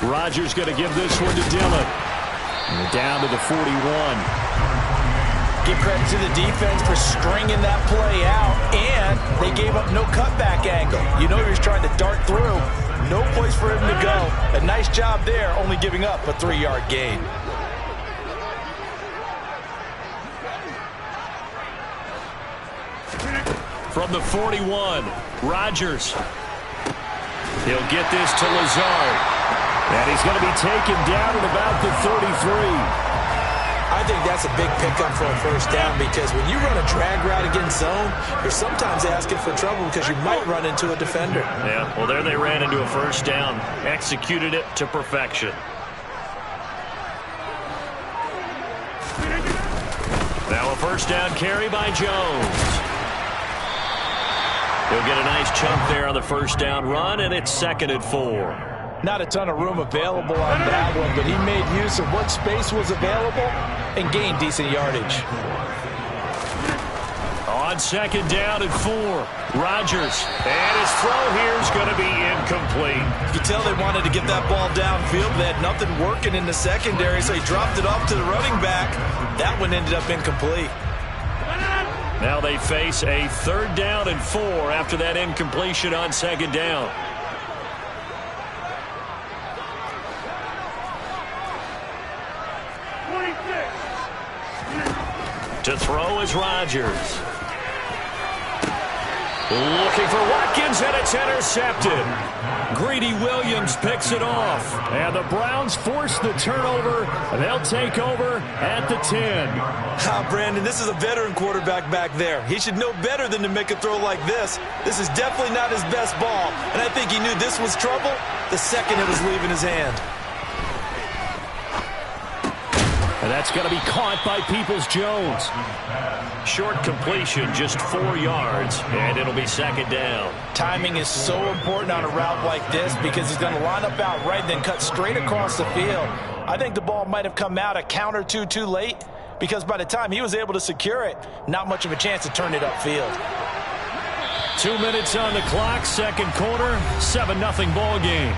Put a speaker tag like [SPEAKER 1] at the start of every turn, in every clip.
[SPEAKER 1] Rodgers going to give this one to Dillon. And they're down to the 41.
[SPEAKER 2] Give credit to the defense for stringing that play out, and they gave up no cutback angle. You know he was trying to dart through. No place for him to go. A nice job there, only giving up a 3-yard gain.
[SPEAKER 1] From the 41, Rodgers. He'll get this to Lazard. And he's going to be taken down at about the 33.
[SPEAKER 2] I think that's a big pickup for a first down because when you run a drag route against zone, you're sometimes asking for trouble because you might run into a defender.
[SPEAKER 1] Yeah, well, there they ran into a first down. Executed it to perfection. Now a first down carry by Jones. He'll get a nice chunk there on the first down run, and it's 2nd and 4.
[SPEAKER 2] Not a ton of room available on that one, but he made use of what space was available and gained decent yardage.
[SPEAKER 1] On 2nd down and 4, Rodgers. And his throw here is going to be incomplete.
[SPEAKER 2] You can tell they wanted to get that ball downfield. They had nothing working in the secondary, so he dropped it off to the running back. That one ended up incomplete.
[SPEAKER 1] Now they face a 3rd down and 4 after that incompletion on 2nd down. To throw is Rodgers. Looking for Watkins, and it's intercepted. Greedy Williams picks it off. And the Browns force the turnover. They'll take over at the 10.
[SPEAKER 2] Brandon, this is a veteran quarterback back there. He should know better than to make a throw like this. This is definitely not his best ball. And I think he knew this was trouble the second it was leaving his hand.
[SPEAKER 1] And that's going to be caught by Peoples-Jones. Short completion, just 4 yards, and it'll be 2nd down.
[SPEAKER 2] Timing is so important on a route like this because he's going to line up out right and then cut straight across the field. I think the ball might have come out a count or two too late because by the time he was able to secure it, not much of a chance to turn it upfield.
[SPEAKER 1] 2 minutes on the clock, 2nd quarter, 7-0 ball game.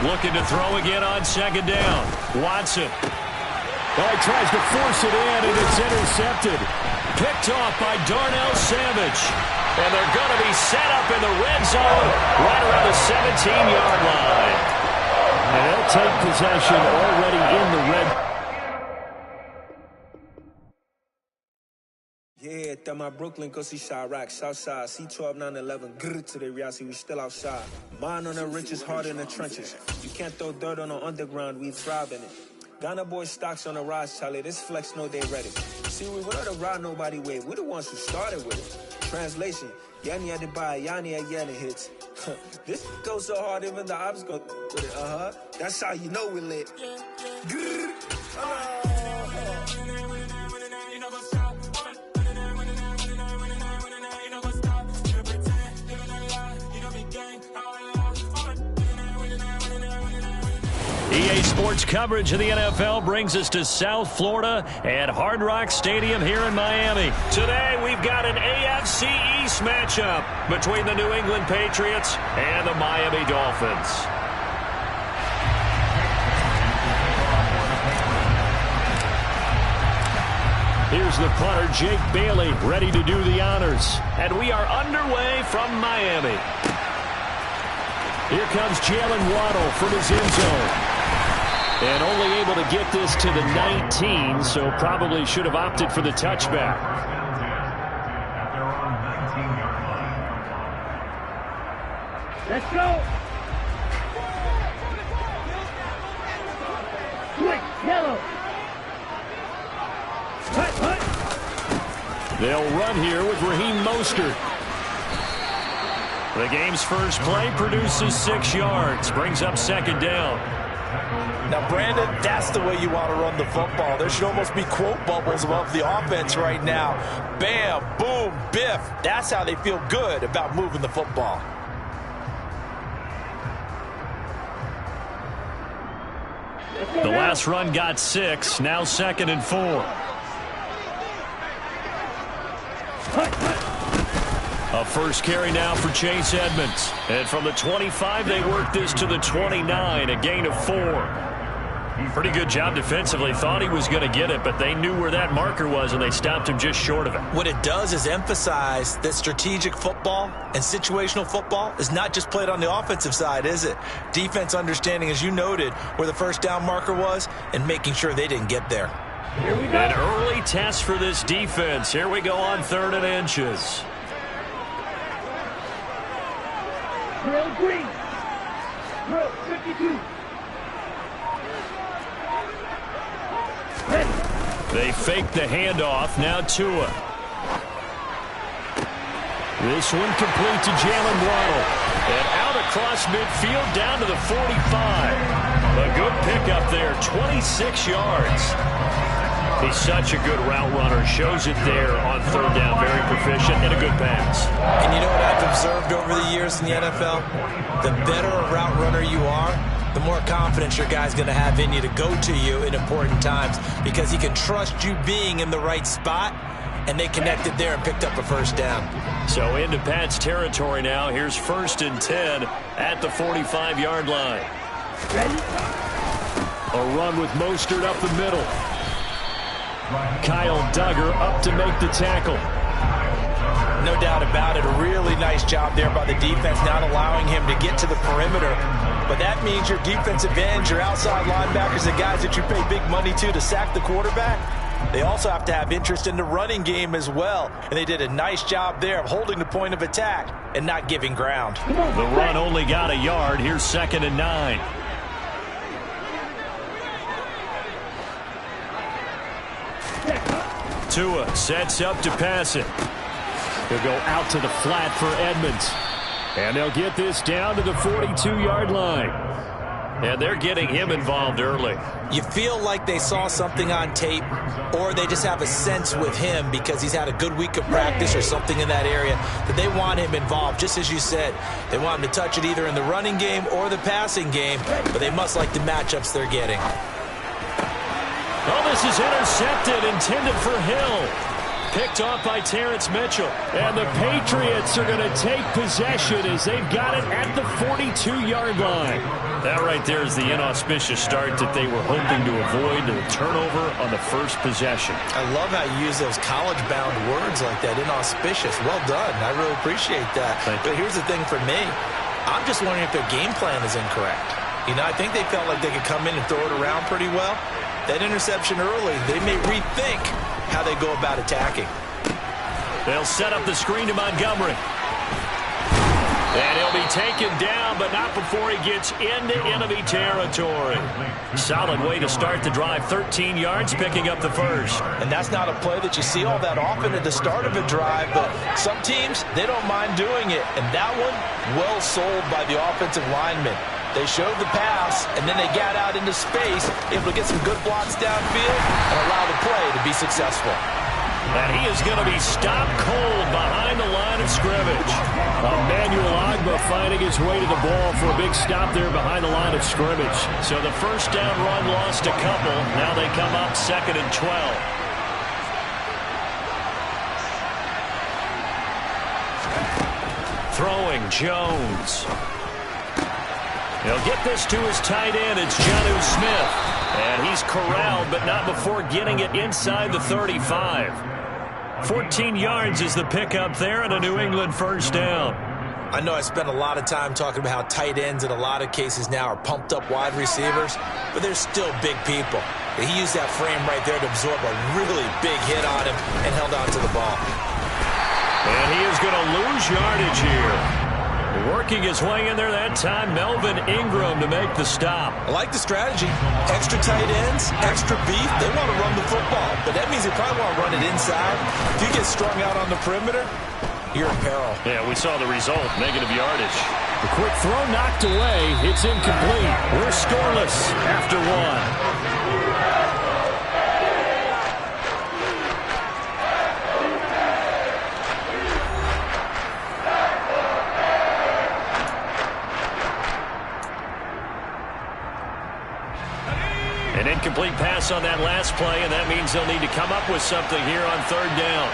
[SPEAKER 1] Looking to throw again on 2nd down. Watson. Oh, he tries to force it in, and it's intercepted. Picked off by Darnell Savage. And they're going to be set up in the red zone right around the 17-yard line. And they'll take possession already in the red.
[SPEAKER 3] Yeah, that my Brooklyn, go see Chirac, Southside, C12, 911, grrr to the reality, we still outside. Mine on the riches, hard in the trenches. You can't throw dirt on the underground, we thrive in it. Ghana boys stocks on the rise, Charlie, this flex know they ready. See, we without a ride, nobody wave, we the ones who started with it. Translation, Yanni had to buy, Yanni at Yanni hits. This goes so hard, even the ops go with it, That's how you know we lit. Grrr.
[SPEAKER 1] EA Sports coverage of the NFL brings us to South Florida at Hard Rock Stadium here in Miami. Today we've got an AFC East matchup between the New England Patriots and the Miami Dolphins. Here's the punter, Jake Bailey, ready to do the honors. And we are underway from Miami. Here comes Jalen Waddle from his end zone. And only able to get this to the 19, so probably should have opted for the touchback.
[SPEAKER 4] Let's go. Quick, yellow.
[SPEAKER 1] They'll run here with Raheem Mostert. The game's first play produces 6 yards, brings up second down.
[SPEAKER 2] Now, Brandon, that's the way you want to run the football. There should almost be quote bubbles above the offense right now. Bam, boom, biff. That's how they feel good about moving the football.
[SPEAKER 1] The last run got 6, now 2nd and 4. A first carry now for Chase Edmonds. And from the 25, they work this to the 29, a gain of 4. Pretty good job defensively. Thought he was going to get it, but they knew where that marker was, and they stopped him just short of it.
[SPEAKER 2] What it does is emphasize that strategic football and situational football is not just played on the offensive side, is it? Defense understanding, as you noted, where the first down marker was and making sure they didn't get there.
[SPEAKER 4] Here we go.
[SPEAKER 1] An early test for this defense. Here we go on 3rd and inches.
[SPEAKER 4] Drill green. Drill 52. Ready.
[SPEAKER 1] They fake the handoff. Now Tua. This one complete to Jalen Waddle. And out across midfield down to the 45. A good pickup there, 26 yards. He's such a good route runner. Shows it there on 3rd down. Very proficient and a good pass.
[SPEAKER 2] And you know what I've observed over the years in the NFL? The better a route runner you are, the more confidence your guy's going to have in you to go to you in important times because he can trust you being in the right spot, and they connected there and picked up a first down.
[SPEAKER 1] So into Pat's territory now. Here's 1st and 10 at the 45-yard line.
[SPEAKER 4] Ready.
[SPEAKER 1] A run with Mostert up the middle. Kyle Duggar up to make the tackle.
[SPEAKER 2] No doubt about it. A really nice job there by the defense, not allowing him to get to the perimeter. But that means your defensive ends, your outside linebackers, the guys that you pay big money to sack the quarterback, they also have to have interest in the running game as well. And they did a nice job there of holding the point of attack and not giving ground.
[SPEAKER 1] The run only got a yard. Here's 2nd and 9. Tua sets up to pass it. He'll go out to the flat for Edmonds. And they'll get this down to the 42-yard line. And they're getting him involved early.
[SPEAKER 2] You feel like they saw something on tape, or they just have a sense with him because he's had a good week of practice or something in that area that they want him involved. Just as you said, they want him to touch it either in the running game or the passing game, but they must like the matchups they're getting.
[SPEAKER 1] Oh, this is intercepted, intended for Hill. Picked off by Terrence Mitchell. And the Patriots are going to take possession as they've got it at the 42-yard line. That right there is the inauspicious start that they were hoping to avoid, the turnover on the first possession.
[SPEAKER 2] I love how you use those college-bound words like that, inauspicious. Well done. I really appreciate that. But here's the thing for me. I'm just wondering if their game plan is incorrect. You know, I think they felt like they could come in and throw it around pretty well. That interception early, they may rethink how they go about attacking.
[SPEAKER 1] They'll set up the screen to Montgomery. And he'll be taken down, but not before he gets into enemy territory. Solid way to start the drive. 13 yards, picking up the first.
[SPEAKER 2] And that's not a play that you see all that often at the start of a drive, but some teams, they don't mind doing it. And that one, well sold by the offensive lineman. They showed the pass, and then they got out into space, able to get some good blocks downfield and allow the play to be successful.
[SPEAKER 1] And he is going to be stopped cold behind the line of scrimmage. Emmanuel Ogbah finding his way to the ball for a big stop there behind the line of scrimmage. So the first down run lost a couple. Now they come up 2nd and 12. Throwing Jones. He'll get this to his tight end. It's Jonnu Smith. And he's corralled, but not before getting it inside the 35. 14 yards is the pickup there and a New England first down.
[SPEAKER 2] I know I spent a lot of time talking about how tight ends in a lot of cases now are pumped up wide receivers, but they're still big people. He used that frame right there to absorb a really big hit on him and held on to the ball.
[SPEAKER 1] And he is going to lose yardage here. Working his way in there that time, Melvin Ingram to make the stop.
[SPEAKER 2] I like the strategy. Extra tight ends, extra beef. They want to run the football, but that means they probably want to run it inside. If you get strung out on the perimeter, you're in peril.
[SPEAKER 1] Yeah, we saw the result, negative yardage. The quick throw knocked away. It's incomplete. We're scoreless after one. An incomplete pass on that last play, and that means they'll need to come up with something here on third down.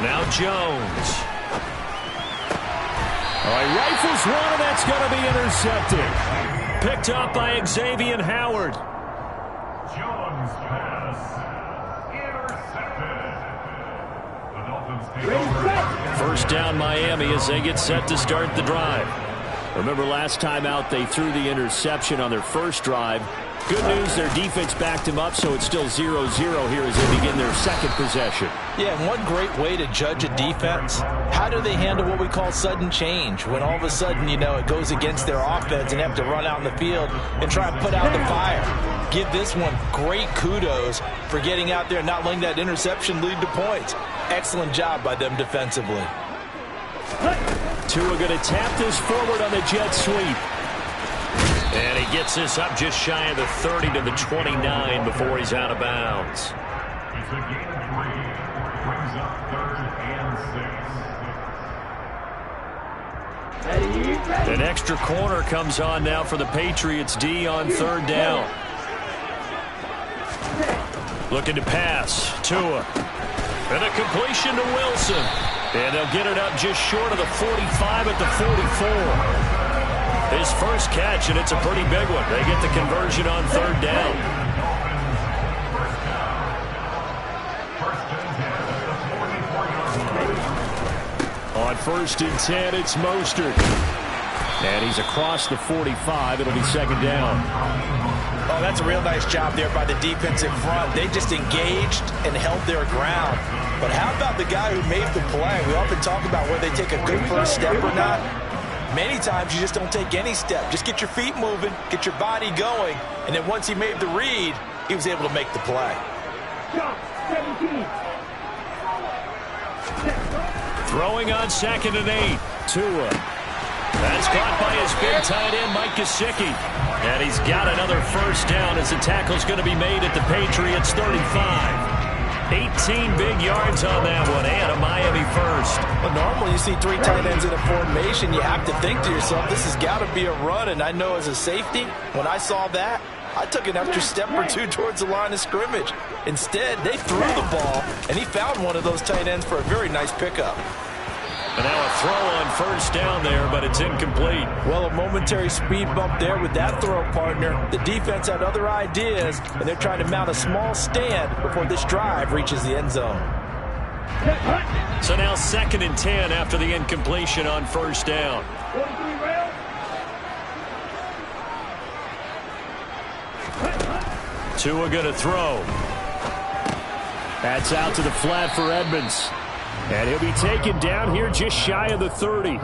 [SPEAKER 1] Now Jones. All right, rifles one, and that's going to be intercepted. Picked up by Xavier Howard.
[SPEAKER 5] Jones pass. Intercepted. The Dolphins take over.
[SPEAKER 1] First down Miami as they get set to start the drive. Remember last time out they threw the interception on their first drive. Good news, their defense backed him up, so it's still 0-0 here as they begin their second possession.
[SPEAKER 2] Yeah, and one great way to judge a defense, how do they handle what we call sudden change? When all of a sudden, you know, it goes against their offense and they have to run out in the field and try and put out the fire. Give this one great kudos for getting out there and not letting that interception lead to points. Excellent job by them defensively.
[SPEAKER 1] Tua going to tap this forward on the jet sweep. And he gets this up just shy of the 30 to the 29 before he's out of bounds.
[SPEAKER 5] It's a gain of 3. Brings up 3rd and 6.
[SPEAKER 1] An extra corner comes on now for the Patriots D on third down. Looking to pass. Tua. And a completion to Wilson. And they'll get it up just short of the 45 at the 44. His first catch, and it's a pretty big one. They get the conversion on third down. On 1st and 10, it's Mostert. And he's across the 45. It'll be second down.
[SPEAKER 2] Oh, that's a real nice job there by the defensive front. They just engaged and held their ground. But how about the guy who made the play? We often talk about whether they take a good first step or not. Many times you just don't take any step. Just get your feet moving, get your body going, and then once he made the read, he was able to make the play.
[SPEAKER 1] Throwing on 2nd and 8. Tua. That's caught by his big tight end, Mike Gesicki. And he's got another first down as the tackle's going to be made at the Patriots 35. 18 big yards on that one, and a Miami first.
[SPEAKER 2] Well, normally you see 3 tight ends in a formation. You have to think to yourself, this has got to be a run. And I know as a safety, when I saw that, I took an extra step or two towards the line of scrimmage. Instead, they threw the ball, and he found one of those tight ends for a very nice pickup.
[SPEAKER 1] And now a throw on first down there, but it's incomplete.
[SPEAKER 2] Well, a momentary speed bump there with that throw, partner. The defense had other ideas, and they're trying to mount a small stand before this drive reaches the end zone.
[SPEAKER 1] So now 2nd and 10 after the incompletion on first down. Tua going to throw. That's out to the flat for Edmonds. And he'll be taken down here just shy of the 30.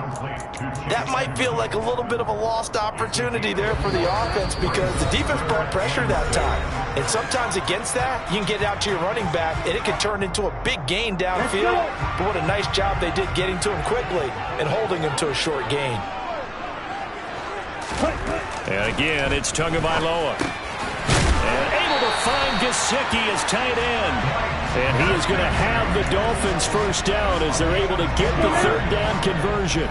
[SPEAKER 2] That might feel like a little bit of a lost opportunity there for the offense because the defense brought pressure that time. And sometimes against that, you can get out to your running back, and it can turn into a big gain downfield. But what a nice job they did getting to him quickly and holding him to a short gain.
[SPEAKER 1] And again, it's Tagovailoa. And able to find Gesicki as tight end. And he is going to have the Dolphins first down as they're able to get the third down conversion.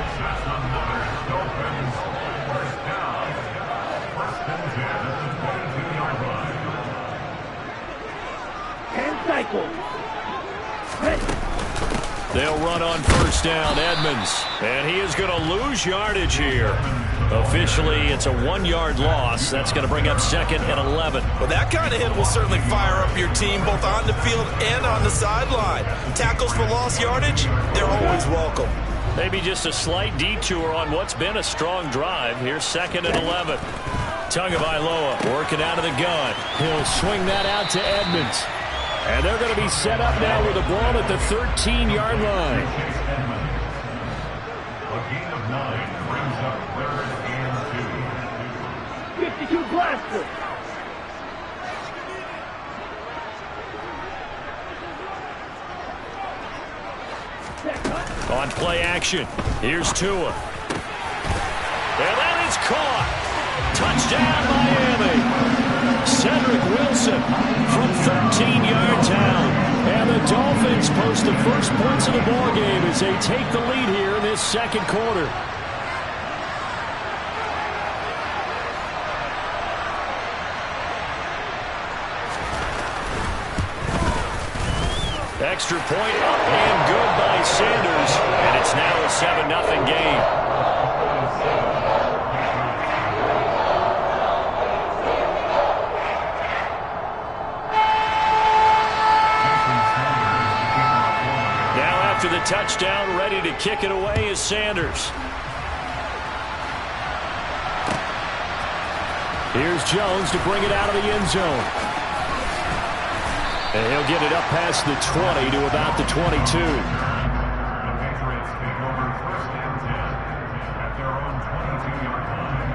[SPEAKER 1] They'll run on first down, Edmonds. And he is going to lose yardage here. Officially, it's a 1-yard loss. That's going to bring up 2nd and 11.
[SPEAKER 2] Well, that kind of hit will certainly fire up your team both on the field and on the sideline. Tackles for lost yardage, they're always welcome.
[SPEAKER 1] Maybe just a slight detour on what's been a strong drive. Here's 2nd and 11. Tagovailoa working out of the gun. He'll swing that out to Edmonds. And they're going to be set up now with the ball at the 13-yard line.
[SPEAKER 5] A gain of 9 brings up 3rd and 2.
[SPEAKER 4] 52 blaster.
[SPEAKER 1] On play action, here's Tua. And that is caught. Touchdown, Miami. Cedric Wilson from 13 yards out. And the Dolphins post the first points of the ballgame as they take the lead here in this second quarter. Extra point up and good by Sanders. And it's now a 7-0 game. Now after the touchdown, ready to kick it away is Sanders. Here's Jones to bring it out of the end zone. And he'll get it up past the 20 to about the 22.
[SPEAKER 5] The Patriots take over 1st and 10 at their own 22-yard line.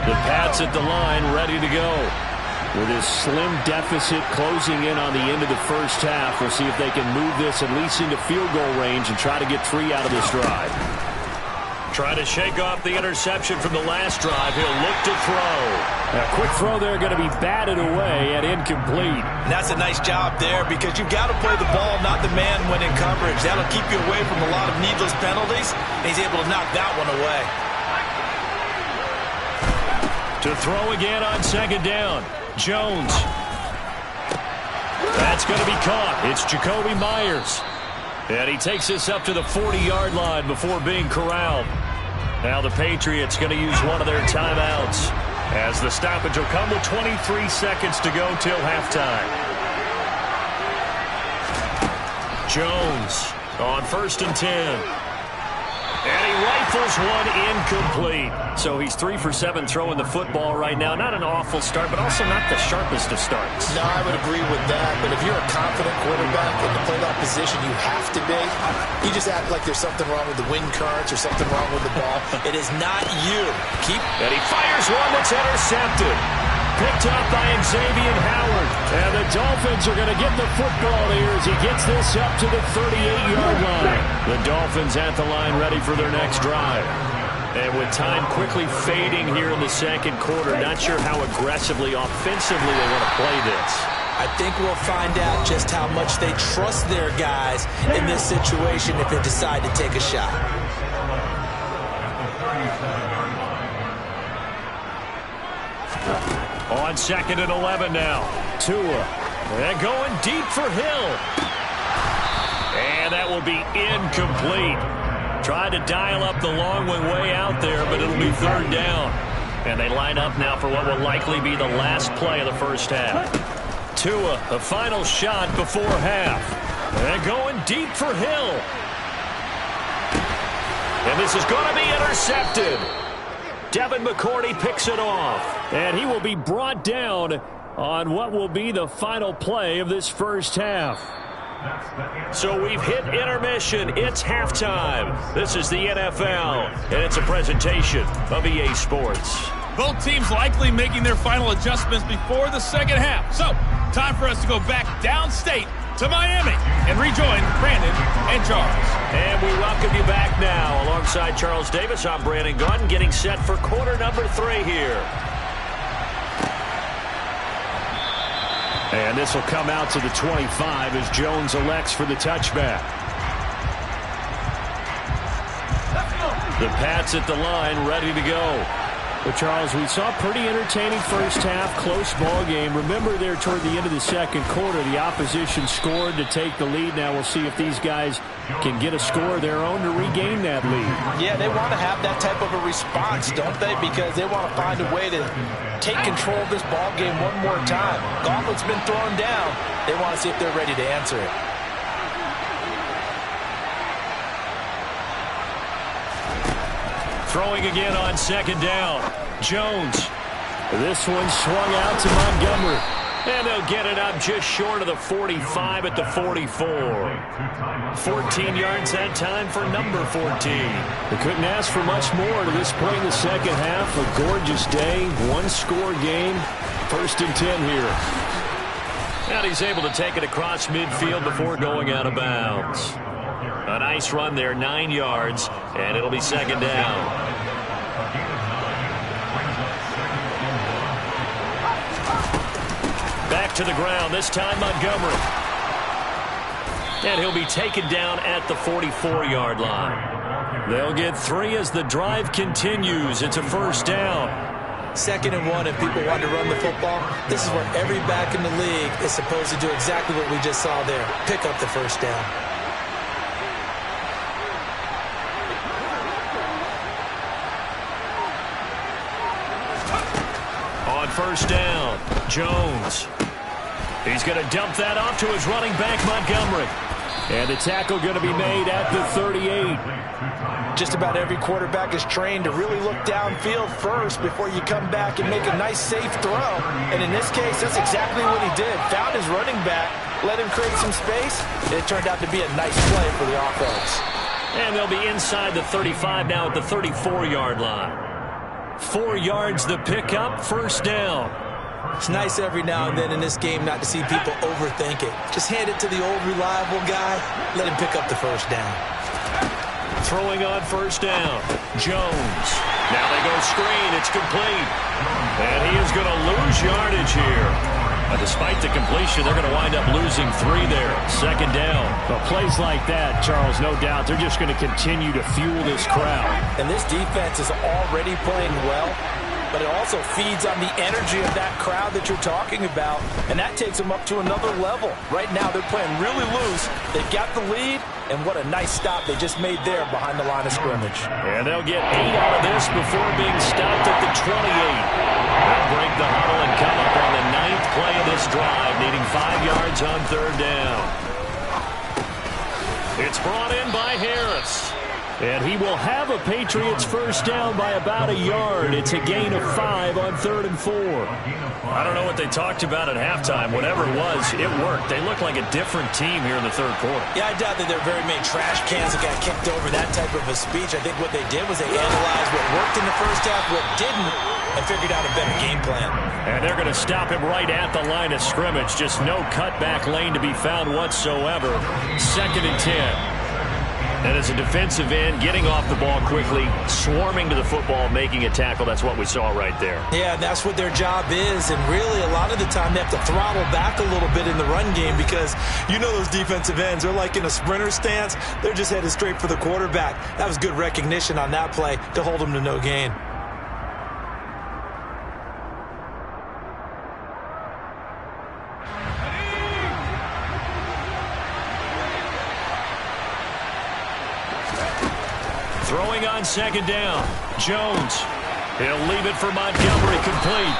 [SPEAKER 1] The Pats at the line, ready to go. With his slim deficit closing in on the end of the first half, we'll see if they can move this at least into field goal range and try to get 3 out of this drive. Trying to shake off the interception from the last drive. He'll look to throw. A quick throw there going to be batted away and incomplete.
[SPEAKER 2] And that's a nice job there because you've got to play the ball, not the man when in coverage. That'll keep you away from a lot of needless penalties. And he's able to knock that one away.
[SPEAKER 1] To throw again on second down. Jones. That's going to be caught. It's Jacoby Myers. And he takes this up to the 40-yard line before being corralled. Now the Patriots going to use one of their timeouts as the stoppage will come with 23 seconds to go till halftime. Jones on 1st and 10. And he rifles one incomplete. So he's 3 for 7 throwing the football right now. Not an awful start, but also not the sharpest of starts.
[SPEAKER 6] No, I would agree with that. But if you're a confident quarterback and to play that position, you have to be. You just act like there's something wrong with the wind currents or something wrong with the ball.
[SPEAKER 2] It is not you.
[SPEAKER 1] And he fires one that's intercepted. Picked up by Xavier Howard. And the Dolphins are going to get the football here as he gets this up to the 38-yard line. The Dolphins at the line ready for their next drive. And with time quickly fading here in the second quarter, not sure how aggressively, offensively they want to play this.
[SPEAKER 2] I think we'll find out just how much they trust their guys in this situation if they decide to take a shot.
[SPEAKER 1] On 2nd and 11 now. Tua. And going deep for Hill. And that will be incomplete. Tried to dial up the long one way out there, but it'll be 3rd down. And they line up now for what will likely be the last play of the first half. Tua, the final shot before half. And going deep for Hill. And this is going to be intercepted. Devin McCourty picks it off. And he will be brought down on what will be the final play of this first half. So we've hit intermission. It's halftime. This is the NFL, and it's a presentation of EA Sports.
[SPEAKER 7] Both teams likely making their final adjustments before the second half. So, time for us to go back downstate to Miami and rejoin Brandon and Charles.
[SPEAKER 1] And we welcome you back now. Alongside Charles Davis, I'm Brandon Gaudin, getting set for quarter number 3 here. And this will come out to the 25 as Jones elects for the touchback. The Pats at the line, ready to go. Well, Charles, we saw a pretty entertaining first half, close ball game. Remember there toward the end of the second quarter, the opposition scored to take the lead. Now we'll see if these guys can get a score of their own to regain that lead.
[SPEAKER 2] Yeah, they want to have that type of a response, don't they? Because they want to find a way to take control of this ball game one more time. Gauntlet's been thrown down. They want to see if they're ready to answer it.
[SPEAKER 1] Throwing again on second down. Jones. This one swung out to Montgomery. And they'll get it up just short of the 45 at the 44. 14 yards that time for number 14.
[SPEAKER 8] They couldn't ask for much more to this point in the second half. A gorgeous day, one-score game, 1st and 10 here.
[SPEAKER 1] And he's able to take it across midfield before going out of bounds. A nice run there, 9 yards, and it'll be 2nd down. Back to the ground, this time Montgomery. And he'll be taken down at the 44-yard line. They'll get 3 as the drive continues. It's a 1st down.
[SPEAKER 2] 2nd and 1 if people want to run the football. This is where every back in the league is supposed to do exactly what we just saw there. Pick up the 1st down.
[SPEAKER 1] On 1st down, Jones. He's going to dump that off to his running back, Montgomery. And the tackle going to be made at the 38.
[SPEAKER 2] Just about every quarterback is trained to really look downfield first before you come back and make a nice, safe throw. And in this case, that's exactly what he did. Found his running back, let him create some space, and it turned out to be a nice play for the offense.
[SPEAKER 1] And they'll be inside the 35 now at the 34-yard line. 4 yards the pickup, 1st down.
[SPEAKER 2] It's nice every now and then in this game not to see people overthink it. Just hand it to the old reliable guy, let him pick up the 1st down.
[SPEAKER 1] Throwing on 1st down, Jones. Now they go screen, it's complete. And he is going to lose yardage here. But despite the completion, they're going to wind up losing 3 there. 2nd down.
[SPEAKER 8] Well, plays like that, Charles, no doubt, they're just going to continue to fuel this crowd.
[SPEAKER 2] And this defense is already playing well, but it also feeds on the energy of that crowd that you're talking about, and that takes them up to another level. Right now, they're playing really loose. They've got the lead, and what a nice stop they just made there behind the line of scrimmage.
[SPEAKER 1] And they'll get 8 out of this before being stopped at the 28. They'll break the huddle and come up on the 9th play of this drive, needing 5 yards on 3rd down. It's brought in by Harris.
[SPEAKER 8] And he will have a Patriots 1st down by about a yard. It's a gain of 5 on 3rd and 4.
[SPEAKER 1] I don't know what they talked about at halftime. Whatever it was, it worked. They look like a different team here in the 3rd quarter.
[SPEAKER 2] Yeah, I doubt that there are very many trash cans that got kicked over that type of a speech. I think what they did was they analyzed what worked in the 1st half, what didn't, and figured out a better game plan.
[SPEAKER 1] And they're going to stop him right at the line of scrimmage. Just no cutback lane to be found whatsoever. 2nd and 10. And as a defensive end, getting off the ball quickly, swarming to the football, making a tackle, that's what we saw right there.
[SPEAKER 2] Yeah, that's what their job is. And really, a lot of the time, they have to throttle back a little bit in the run game because you know those defensive ends, they're like in a sprinter stance. They're just headed straight for the quarterback. That was good recognition on that play to hold them to no gain.
[SPEAKER 1] Throwing on 2nd down, Jones. He'll leave it for Montgomery, complete.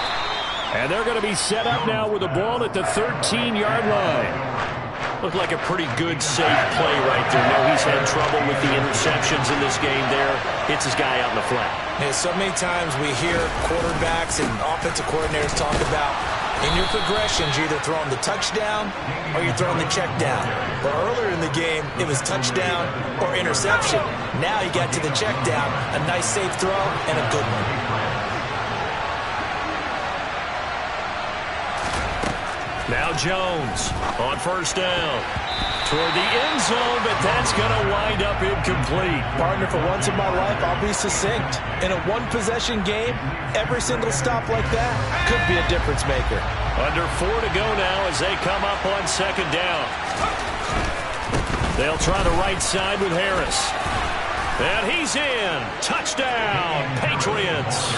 [SPEAKER 8] And they're going to be set up now with the ball at the 13-yard line.
[SPEAKER 1] Looked like a pretty good, safe play right there. No, he's had trouble with the interceptions in this game there. Hits his guy out in the flat.
[SPEAKER 2] Yeah, so many times we hear quarterbacks and offensive coordinators talk about in your progressions, you're either throwing the touchdown or you're throwing the check down. But earlier in the game, it was touchdown or interception. Now you got to the check down, a nice safe throw, and a good one.
[SPEAKER 1] Now Jones on 1st down. Toward the end zone, but that's going to wind up incomplete.
[SPEAKER 2] Partner, for once in my life, I'll be succinct. In a one-possession game, every single stop like that could be a difference maker.
[SPEAKER 1] Under 4 to go now as they come up on 2nd down. They'll try the right side with Harris. And he's in. Touchdown, Patriots.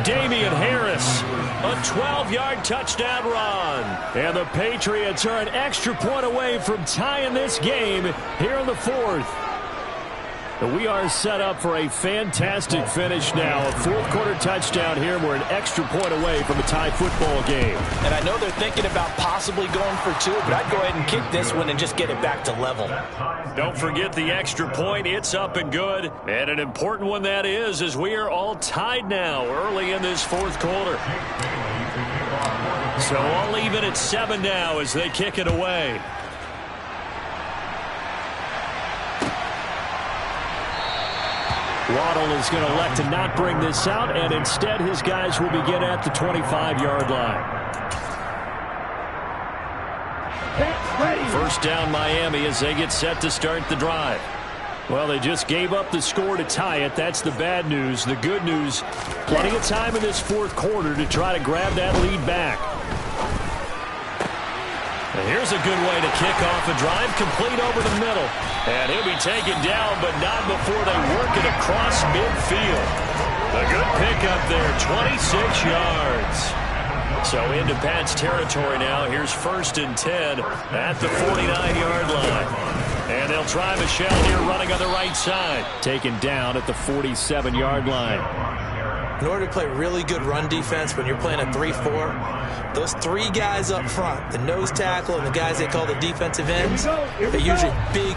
[SPEAKER 1] Damian Harris, a 12-yard touchdown run.
[SPEAKER 8] And the Patriots are an extra point away from tying this game here in the 4th. We are set up for a fantastic finish now. A fourth-quarter touchdown here. We're an extra point away from a tie football game.
[SPEAKER 2] And I know they're thinking about possibly going for two, but I'd go ahead and kick this one and just get it back to level.
[SPEAKER 1] Don't forget the extra point. It's up and good. And an important one that is, as we are all tied now early in this fourth quarter. So all even at 7 now as they kick it away. Waddle is going to elect to not bring this out, and instead his guys will begin at the 25-yard line. First down Miami as they get set to start the drive. Well, they just gave up the score to tie it. That's the bad news. The good news, plenty of time in this fourth quarter to try to grab that lead back. And here's a good way to kick off a drive, complete over the middle. And he'll be taken down, but not before they work it across midfield. A good pickup there, 26 yards. So into Pat's territory now. Here's 1st and 10 at the 49-yard line. And they'll try Michel here running on the right side. Taken down at the 47-yard line.
[SPEAKER 2] In order to play really good run defense when you're playing a 3-4, those three guys up front, the nose tackle and the guys they call the defensive ends, they're usually big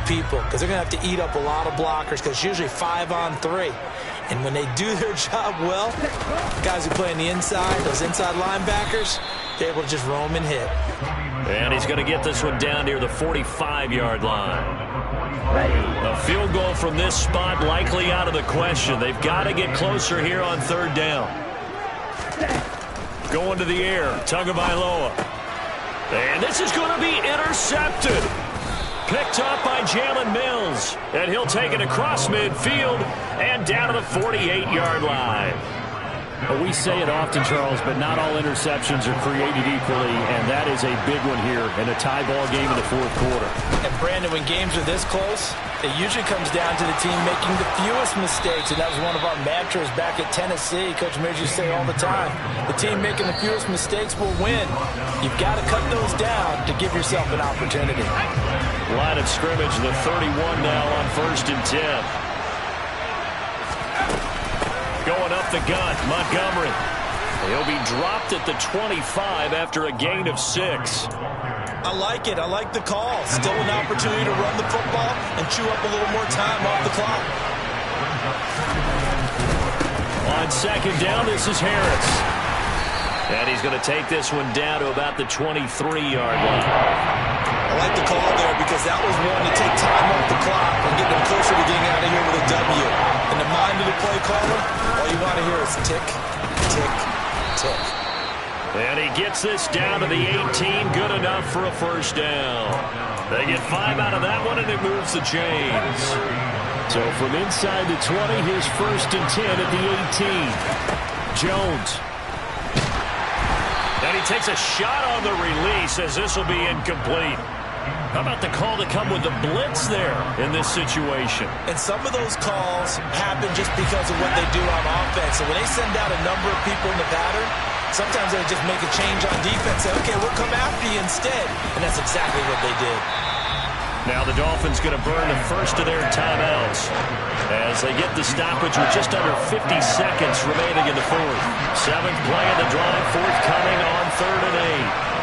[SPEAKER 2] people because they're going to have to eat up a lot of blockers because it's usually 5-on-3. And when they do their job well, the guys who play on the inside, those inside linebackers, they're able to just roam and hit.
[SPEAKER 1] And he's going to get this one down near the 45-yard line. A field goal from this spot likely out of the question. They've got to get closer here on 3rd down. Going to the air, Tagovailoa. And this is going to be intercepted. Picked up by Jalen Mills. And he'll take it across midfield and down to the 48-yard line.
[SPEAKER 8] We say it often, Charles, but not all interceptions are created equally, and that is a big one here in a tie ball game in the fourth quarter.
[SPEAKER 2] And, Brandon, when games are this close, it usually comes down to the team making the fewest mistakes, and that was one of our mantras back at Tennessee. Coach Mears used to say all the time, the team making the fewest mistakes will win. You've got to cut those down to give yourself an opportunity.
[SPEAKER 1] Line of scrimmage, the 31 now on 1st and 10. Going up the gut, Montgomery. He'll be dropped at the 25 after a gain of 6.
[SPEAKER 2] I like it. I like the call. Still an opportunity to run the football and chew up a little more time off the clock.
[SPEAKER 1] On 2nd down, this is Harris. And he's going to take this one down to about the 23-yard line.
[SPEAKER 2] I like the call there because that was one to take time off the clock and get them closer to getting out of here with a W. In the mind of the play caller, all you want to hear is tick, tick, tick.
[SPEAKER 1] And he gets this down to the 18. Good enough for a 1st down. They get 5 out of that one, and it moves the chains.
[SPEAKER 8] So from inside the 20, here's 1st and 10 at the 18. Jones.
[SPEAKER 1] And he takes a shot on the release as this will be incomplete. How about the call to come with the blitz there in this situation?
[SPEAKER 2] And some of those calls happen just because of what they do on offense. So when they send out a number of people in the pattern, sometimes they just make a change on defense. Say, okay, we'll come after you instead. And that's exactly what they did.
[SPEAKER 1] Now the Dolphins going to burn the first of their timeouts as they get the stoppage with just under 50 seconds remaining in the fourth. 7th play of the drive, forthcoming on 3rd and 8.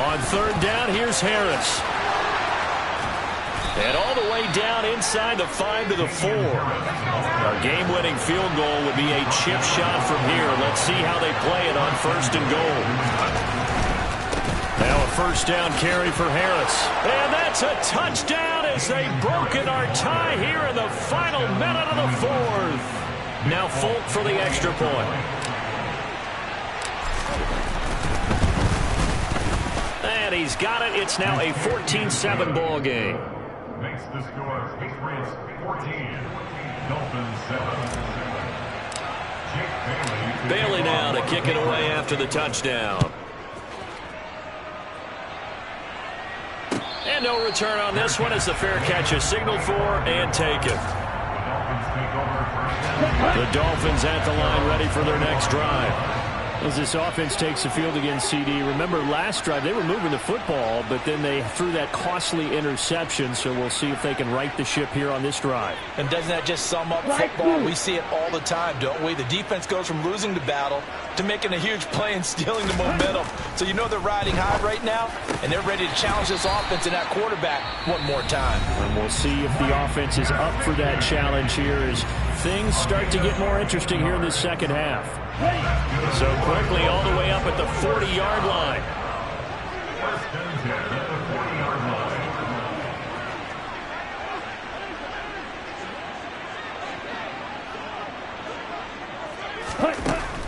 [SPEAKER 1] On 3rd down, here's Harris. And all the way down inside the 5 to the 4. Our game-winning field goal would be a chip shot from here. Let's see how they play it on 1st and goal. Now a 1st down carry for Harris. And that's a touchdown as they've broken our tie here in the final minute of the 4th. Now Folk for the extra point. And he's got it. It's now a 14-7 ball game.
[SPEAKER 5] Makes the score Patriots 14, Dolphins 7.
[SPEAKER 1] Bailey now to kick it away after the touchdown. And no return on this one as the fair catch is signaled for and taken. The Dolphins at the line ready for their next drive.
[SPEAKER 8] As this offense takes the field against CD, remember last drive they were moving the football, but then they threw that costly interception, so we'll see if they can right the ship here on this drive.
[SPEAKER 2] And doesn't that just sum up football? We see it all the time, don't we? The defense goes from losing the battle to making a huge play and stealing the momentum. So you know they're riding high right now, and they're ready to challenge this offense and that quarterback one more time.
[SPEAKER 8] And we'll see if the offense is up for that challenge here as things start to get more interesting here in the second half.
[SPEAKER 1] So quickly all the way up at the 40-yard line.
[SPEAKER 5] First and 10 at the 40-yard line.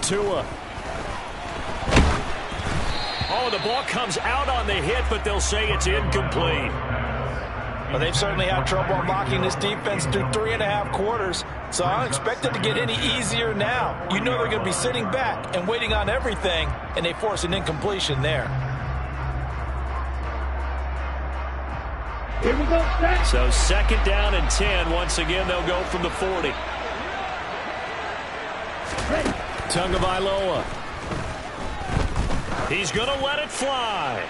[SPEAKER 1] Tua. Oh, the ball comes out on the hit, but they'll say it's incomplete.
[SPEAKER 2] Well, they've certainly had trouble unlocking this defense through 3.5 quarters, so I don't expect it to get any easier now. You know they're going to be sitting back and waiting on everything, and they force an incompletion there.
[SPEAKER 4] Here we go, set.
[SPEAKER 1] So second down and 10. Once again, they'll go from the 40. Tagovailoa. He's going to let it fly.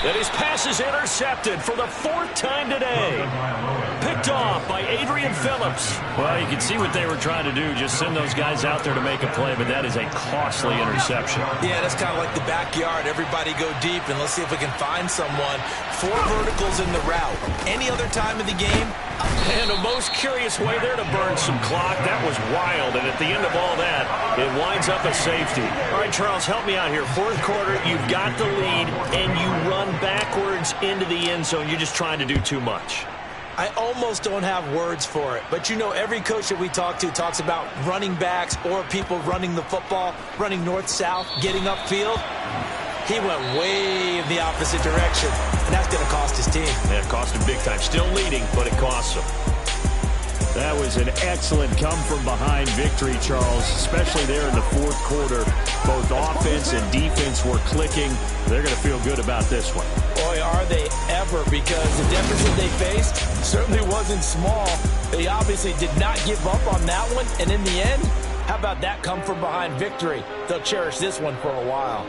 [SPEAKER 1] And his pass is intercepted for the 4th time today. Picked off by Adrian Phillips.
[SPEAKER 8] Well, you can see what they were trying to do, just send those guys out there to make a play, but that is a costly interception.
[SPEAKER 2] Yeah, that's kind of like the backyard. Everybody go deep, and let's see if we can find someone. 4 verticals in the route. Any other time of the game?
[SPEAKER 1] And a most curious way there to burn some clock. That was wild, and at the end of all that, it winds up a safety. All right, Charles, help me out here. 4th quarter, you've got the lead, and you run backwards into the end zone. You're just trying to do too much.
[SPEAKER 2] I almost don't have words for it, but you know every coach that we talk to talks about running backs or people running the football, running north-south, getting upfield. He went way in the opposite direction, and that's going to cost his team.
[SPEAKER 1] Yeah, it cost him big time. Still leading, but it costs him.
[SPEAKER 8] That was an excellent come-from-behind victory, Charles, especially there in the 4th quarter. Both offense and defense were clicking. They're going to feel good about this one.
[SPEAKER 2] Boy, are they ever, because the deficit they faced certainly wasn't small. They obviously did not give up on that one, and in the end, how about that come-from-behind victory? They'll cherish this one for a while.